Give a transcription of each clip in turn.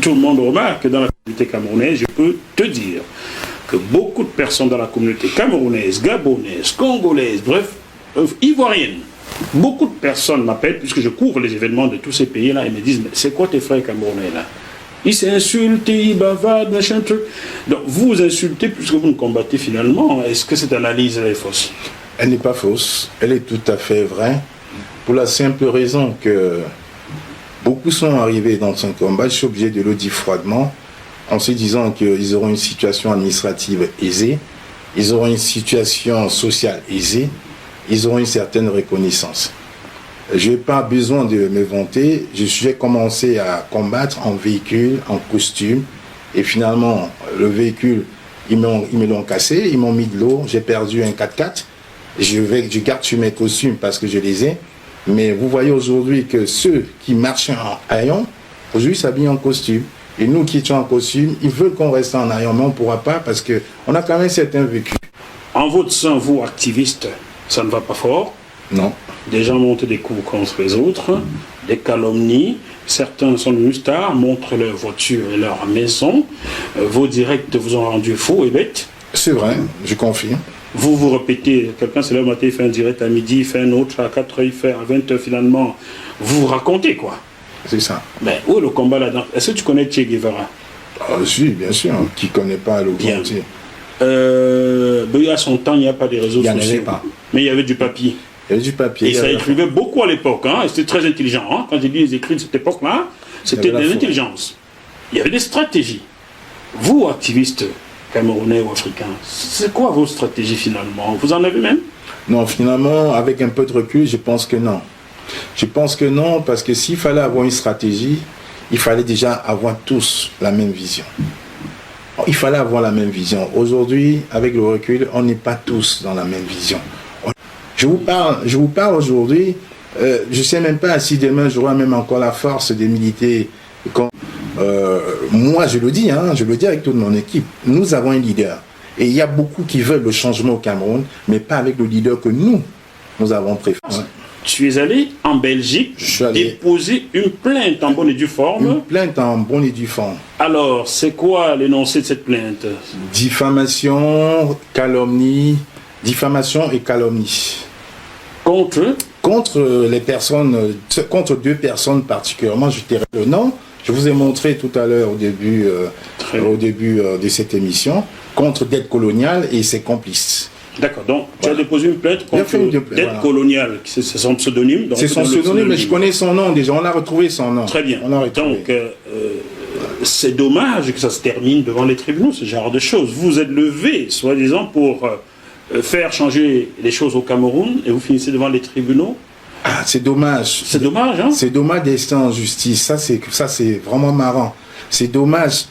tout le monde remarque que dans la communauté camerounaise, je peux te dire que beaucoup de personnes dans la communauté camerounaise, gabonaise, congolaise, bref, ivoirienne, beaucoup de personnes m'appellent, puisque je couvre les événements de tous ces pays-là, et me disent, mais c'est quoi tes frères camerounais là? Ils s'insultent, ils bavardent, machin truc. Donc vous insultez puisque vous nous combattez finalement. Est-ce que cette analyse est fausse? Elle n'est pas fausse, elle est tout à fait vraie, pour la simple raison que beaucoup sont arrivés dans ce combat. Je suis obligé de le dire froidement, en se disant qu'ils auront une situation administrative aisée, ils auront une situation sociale aisée, ils auront une certaine reconnaissance. Je n'ai pas besoin de me vanter, j'ai commencé à combattre en véhicule, en costume, et finalement, le véhicule, ils me l'ont cassé, ils m'ont mis de l'eau, j'ai perdu un 4x4, je garde sur mes costumes parce que je les ai, mais vous voyez aujourd'hui que ceux qui marchaient en haillons, aujourd'hui s'habillent en costume, et nous qui étions en costume, ils veulent qu'on reste en haillons, mais on ne pourra pas parce qu'on a quand même certains véhicules. En votre sein, vous, activistes, ça ne va pas fort? Non. Des gens montent des coups contre les autres, des calomnies, certains sont devenus stars, montrent leur voiture et leur maison, vos directs vous ont rendu faux et bêtes. C'est vrai, je confirme. Vous vous répétez, quelqu'un c'est le matin, il fait un direct à midi, il fait un autre à 4h, il fait à 20h finalement, vous vous racontez quoi. C'est ça. Mais où est le combat là-dedans? Est-ce que tu connais Che Guevara? Ah, si, bien sûr, qui ne connaît pas le Bien. entier. À son temps, il n'y a pas de réseaux sociaux. Il n'y en avait pas. Mais il y avait du papier. Il y avait du papier. Et ça écrivait beaucoup à l'époque, hein, c'était très intelligent. Hein. Quand j'ai lu les écrits de cette époque-là, c'était de l'intelligence. Il y avait des stratégies. Vous, activistes camerounais ou africains, c'est quoi vos stratégies finalement? Vous en avez même? Non, finalement, avec un peu de recul, je pense que non. Je pense que non, parce que s'il fallait avoir une stratégie, il fallait déjà avoir tous la même vision. Il fallait avoir la même vision. Aujourd'hui, avec le recul, on n'est pas tous dans la même vision. Je vous parle aujourd'hui, je ne sais même pas si demain j'aurai même encore la force de militer. Moi, je le dis avec toute mon équipe, nous avons un leader. Et il y a beaucoup qui veulent le changement au Cameroun, mais pas avec le leader que nous avons préféré. Tu es allé en Belgique déposer une plainte en bonne et due forme. Une plainte en bonne et due forme. Alors, c'est quoi l'énoncé de cette plainte? Diffamation, calomnie, diffamation et calomnie. Contre les personnes, contre deux personnes particulièrement, je dirais le nom. Je vous ai montré tout à l'heure au début de cette émission, contre Dette Coloniale et ses complices. D'accord, donc tu as déposé une plainte contre Dette Coloniale, c'est son pseudonyme. C'est son pseudonyme, mais je connais son nom déjà, on a retrouvé son nom. Très bien, on a retrouvé. Donc c'est dommage que ça se termine devant les tribunaux, ce genre de choses. Vous vous êtes levé, soi-disant, pour faire changer les choses au Cameroun, et vous finissez devant les tribunaux. Ah, c'est dommage. C'est dommage, hein? C'est dommage d'être en justice, ça c'est vraiment marrant. C'est dommage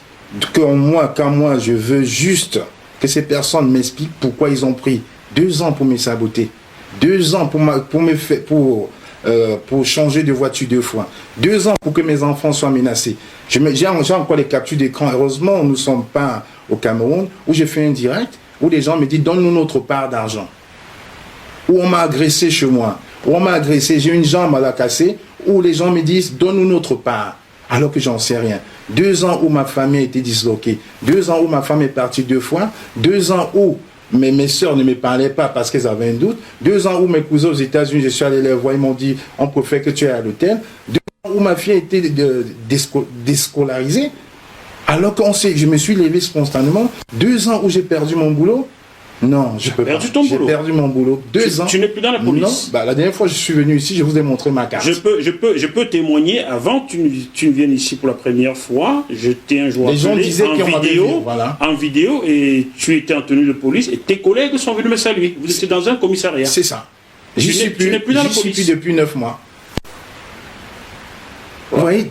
quand moi je veux juste que ces personnes m'expliquent pourquoi ils ont pris 2 ans pour me saboter, 2 ans pour changer de voiture 2 fois, 2 ans pour que mes enfants soient menacés. J'ai encore les captures d'écran. Heureusement, nous ne sommes pas au Cameroun, où j'ai fait un direct, où les gens me disent donne-nous notre part d'argent. Où on m'a agressé chez moi, où on m'a agressé, j'ai une jambe à la casser, où les gens me disent donne-nous notre part, alors que j'en sais rien. 2 ans où ma famille a été disloquée, 2 ans où ma femme est partie 2 fois, 2 ans où mes soeurs ne me parlaient pas parce qu'elles avaient un doute, 2 ans où mes cousins aux États-Unis, je suis allé les voir, ils m'ont dit on préfère que tu es à l'hôtel, 2 ans où ma fille a été déscolarisée, alors que je me suis levé spontanément, 2 ans où j'ai perdu mon boulot. Non, je peux pas. J'ai perdu mon boulot. 2 ans. Tu n'es plus dans la police? Non, bah, la dernière fois que je suis venu ici, je vous ai montré ma carte. Je peux témoigner, avant que tu ne viennes ici pour la première fois, j'étais un jour en vidéo et tu étais en tenue de police et tes collègues sont venus me saluer. Vous étiez dans un commissariat. C'est ça. Tu n'es plus dans la police. J'y suis plus depuis 9 mois. Vous voyez?